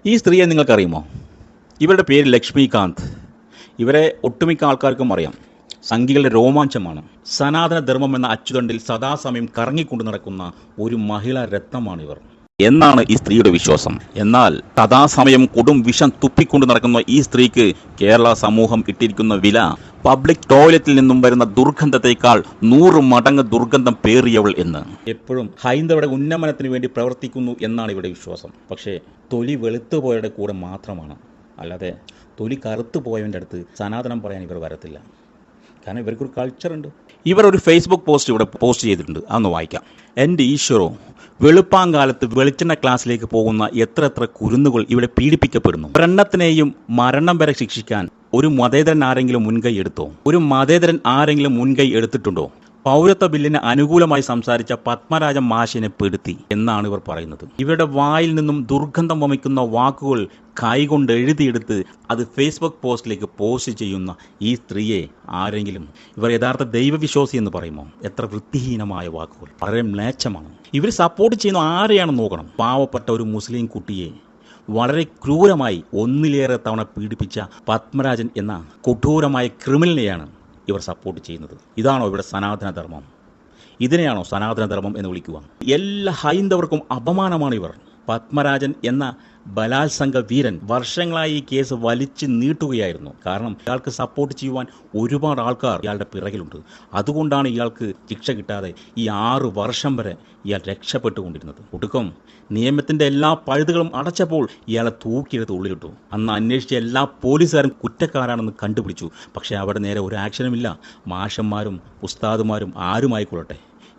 ഈ സ്ത്രീയെ നിങ്ങൾക്കറിയുമോ? ഇവരുടെ പേര് ലക്ഷ്മികാന്ത്. ഇവരെ ഒട്ടുമിക്ക ആൾക്കാർക്കും അറിയാം. സംഘികളുടെ രോമാഞ്ചമാണ്. സനാതന ധർമ്മം എന്ന അച്ചുതണ്ടിൽ സദാസമയം കറങ്ങിക്കൊണ്ടു നടക്കുന്ന ഒരു മഹിളാ രത്നമാണിവർ എന്നാണ് ഈ സ്ത്രീയുടെ വിശ്വാസം. എന്നാൽ സദാസമയം കൊടും വിഷം തുപ്പിക്കൊണ്ടു നടക്കുന്ന ഈ സ്ത്രീക്ക് കേരള സമൂഹം ഇട്ടിരിക്കുന്ന വില പബ്ലിക് ടോയ്ലറ്റിൽ നിന്നും വരുന്ന ദുർഗന്ധത്തേക്കാൾ 100 മടങ്ങ് ദുർഗന്ധം പേറിയവൾ എന്ന്. എപ്പോഴും ഹൈന്ദവരുടെ ഉന്നമനത്തിന് വേണ്ടി പ്രവർത്തിക്കുന്നു എന്നാണ് ഇവിടെ വിശ്വാസം. പക്ഷേ തൊലി വെളുത്തു പോയവരുടെ കൂടെ മാത്രമാണ്. അല്ലാതെ തൊലി കറുത്തു പോയവൻ്റെ അടുത്ത് സനാതനം പറയാൻ ഇവർ വരത്തില്ല. കാരണം ഇവർക്കൊരു കൾച്ചറുണ്ട്. ഇവർ ഒരു ഫേസ്ബുക്ക് പോസ്റ്റ് ഇവിടെ പോസ്റ്റ് ചെയ്തിട്ടുണ്ട്. അതൊന്ന് വായിക്കാം. എൻ്റെ ഈശ്വരോ, വെളുപ്പാങ്കാലത്ത് വെളിച്ചെണ്ണ ക്ലാസ്സിലേക്ക് പോകുന്ന എത്ര കുരുന്നുകൾ ഇവിടെ പീഡിപ്പിക്കപ്പെടുന്നു. ഒരെണ്ണത്തിനെയും മരണം വരെ ശിക്ഷിക്കാൻ ഒരു മതേതരൻ ആരെങ്കിലും മുൻകൈ എടുത്തോ? ഒരു മതേതരൻ ആരെങ്കിലും മുൻകൈ എടുത്തിട്ടുണ്ടോ? പൗരത്വ ബില്ലിന് അനുകൂലമായി സംസാരിച്ച പത്മരാജൻ മാഷിനെ പെടുത്തി എന്നാണ് ഇവർ പറയുന്നത്. ഇവരുടെ വായിൽ നിന്നും ദുർഗന്ധം വമിക്കുന്ന വാക്കുകൾ കൈകൊണ്ട് എഴുതിയെടുത്ത് അത് ഫേസ്ബുക്ക് പോസ്റ്റിലേക്ക് പോസ്റ്റ് ചെയ്യുന്ന ഈ സ്ത്രീയെ ആരെങ്കിലും ഇവർ യഥാർത്ഥ ദൈവവിശ്വാസി എന്ന് പറയുമോ? എത്ര വൃത്തിഹീനമായ വാക്കുകൾ, വളരെ മ്ലേച്ഛമാണ്. ഇവർ സപ്പോർട്ട് ചെയ്യുന്ന ആരെയാണെന്ന് നോക്കണം. പാവപ്പെട്ട ഒരു മുസ്ലിം കുട്ടിയെ വളരെ ക്രൂരമായി 1-ലേറെ തവണ പീഡിപ്പിച്ച പത്മരാജൻ എന്ന കൊടൂരമായ ക്രിമിനലിനെയാണ് ഇവർ സപ്പോർട്ട് ചെയ്യുന്നത്. ഇതാണോ ഇവിടെ സനാതനധർമ്മം? ഇതിനെയാണോ സനാതനധർമ്മം എന്ന് വിളിക്കുക? എല്ലാ ഹൈന്ദവർക്കും അപമാനമാണ് ഇവർ. പത്മരാജൻ എന്ന ബലാത്സംഗ വീരൻ വർഷങ്ങളായി ഈ കേസ് വലിച്ചു നീട്ടുകയായിരുന്നു. കാരണം ഇയാൾക്ക് സപ്പോർട്ട് ചെയ്യുവാൻ ഒരുപാട് ആൾക്കാർ ഇയാളുടെ പിറകിലുണ്ട്. അതുകൊണ്ടാണ് ഇയാൾക്ക് ശിക്ഷ കിട്ടാതെ ഈ 6 വർഷം വരെ ഇയാൾ രക്ഷപ്പെട്ടുകൊണ്ടിരുന്നത്. ഒടുക്കം നിയമത്തിൻ്റെ എല്ലാ പഴുതുകളും അടച്ചപ്പോൾ ഇയാളെ തൂക്കിയെടുത്ത് ഉള്ളിലിട്ടു. അന്ന് അന്വേഷിച്ച എല്ലാ പോലീസുകാരും കുറ്റക്കാരാണെന്ന് കണ്ടുപിടിച്ചു. പക്ഷേ അവിടെ നേരെ ഒരു ആക്ഷനുമില്ല. മാഷന്മാരും ഉസ്താദുമാരും ആരുമായിക്കൊള്ളട്ടെ,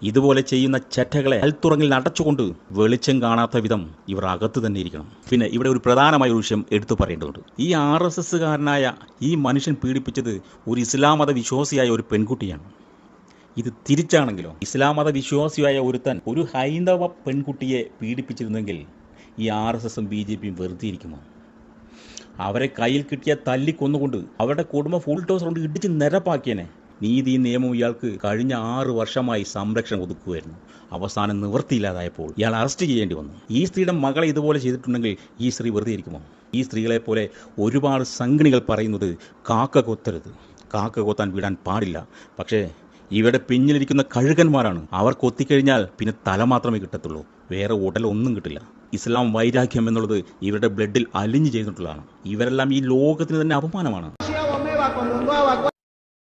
ഇതുപോലെ ചെയ്യുന്ന ചെറ്റകളെ അൽത്തുറങ്ങിൽ അടച്ചുകൊണ്ട് വെളിച്ചം കാണാത്ത വിധം ഇവർ അകത്ത് തന്നെ ഇരിക്കണം. പിന്നെ ഇവിടെ ഒരു പ്രധാനമായ ഒരു വിഷയം എടുത്തു പറയേണ്ടതുണ്ട്. ഈ RSSകാരനായ ഈ മനുഷ്യൻ പീഡിപ്പിച്ചത് ഒരു ഇസ്ലാം മത വിശ്വാസിയായ ഒരു പെൺകുട്ടിയാണ്. ഇത് തിരിച്ചാണെങ്കിലോ, ഇസ്ലാം മത വിശ്വാസിയായ ഒരുത്തൻ ഒരു ഹൈന്ദവ പെൺകുട്ടിയെ പീഡിപ്പിച്ചിരുന്നെങ്കിൽ ഈ RSSും BJPയും വെറുതെ ഇരിക്കുമോ? അവരെ കയ്യിൽ കിട്ടിയ തല്ലിക്കൊന്നുകൊണ്ട് അവരുടെ കുടുംബം ഫുൾ ടോസ് കൊണ്ട് ഇടിച്ച് നിരപ്പാക്കിയനെ. നീതി നിയമം ഇയാൾക്ക് കഴിഞ്ഞ 6 വർഷമായി സംരക്ഷണം ഒതുക്കുമായിരുന്നു. അവസാനം നിവൃത്തിയില്ലാതായപ്പോൾ ഇയാൾ അറസ്റ്റ് ചെയ്യേണ്ടി വന്നു. ഈ സ്ത്രീയുടെ മകളെ ഇതുപോലെ ചെയ്തിട്ടുണ്ടെങ്കിൽ ഈ സ്ത്രീ വെറുതെ ഇരിക്കുമോ? ഈ സ്ത്രീകളെ പോലെ ഒരുപാട് സംഘിണികൾ പറയുന്നത് കാക്ക കൊത്തരുത്, കാക്ക കൊത്താൻ വിടാൻ പാടില്ല. പക്ഷേ ഇവരുടെ പിന്നിലിരിക്കുന്ന കഴുകന്മാരാണ്. അവർ കൊത്തിക്കഴിഞ്ഞാൽ പിന്നെ തല മാത്രമേ കിട്ടത്തുള്ളൂ, വേറെ ഉടലൊന്നും കിട്ടില്ല. ഇസ്ലാം വൈരാഗ്യം എന്നുള്ളത് ഇവരുടെ ബ്ലഡിൽ അലിഞ്ഞു ചെയ്തിട്ടുള്ളതാണ്. ഇവരെല്ലാം ഈ ലോകത്തിന് തന്നെ അപമാനമാണ്.